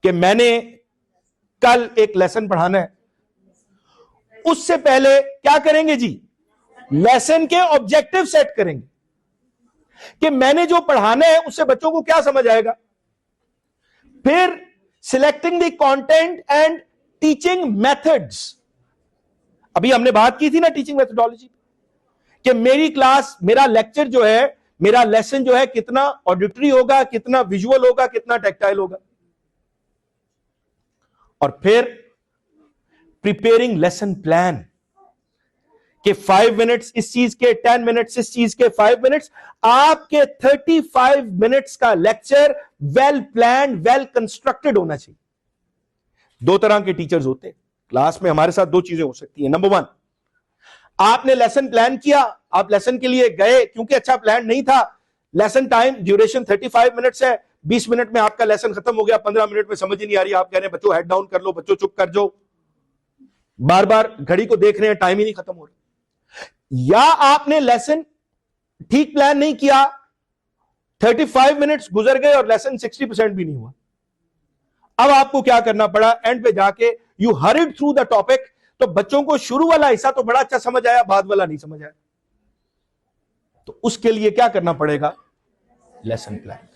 कि मैंने कल एक लेसन पढ़ाना है, उससे पहले क्या करेंगे जी? लेसन के ऑब्जेक्टिव सेट करेंगे कि मैंने जो पढ़ाना है उससे बच्चों को क्या समझ आएगा। फिर selecting the content and teaching methods. अभी हमने बात की थी ना टीचिंग मेथोडोलॉजी कि मेरी क्लास, मेरा लेक्चर जो है, मेरा लेसन जो है, कितना ऑडिटरी होगा, कितना विजुअल होगा, कितना टेक्टाइल होगा। और फिर प्रिपेयरिंग लेसन प्लान कि 5 मिनट्स इस चीज के, 10 मिनट्स इस चीज के, 5 मिनट्स आपके 35 मिनट्स का lecture well plan, well constructed होना चाहिए। दो तरह के टीचर्स होते हैं क्लास में। हमारे साथ दो चीजें हो सकती हैं। नंबर 1, आपने लेसन प्लान किया, आप लेसन के लिए गए, क्योंकि अच्छा प्लान नहीं था, लेसन टाइम ड्यूरेशन 35 मिनट्स है, 20 मिनट में आपका लेसन खत्म हो गया, 15 मिनट में समझ ही नहीं आ रही, आप कह रहे हैं बच्चों हेड डाउन कर लो, बच्चों चुप कर जाओ, बार बार घड़ी को देख रहे हैं, टाइम ही नहीं खत्म हो रहा। या आपने लेसन ठीक प्लान नहीं किया, 35 मिनट्स गुजर गए और लेसन 60% भी नहीं हुआ। अब आपको क्या करना पड़ा? एंड पे जाके you horrid through the topic. तो बच्चों को शुरू वाला हिस्सा तो बड़ा अच्छा समझ आया, बाद वाला नहीं समझ आया, तो उसके लिए क्या करना पड़ेगा? Lesson plan.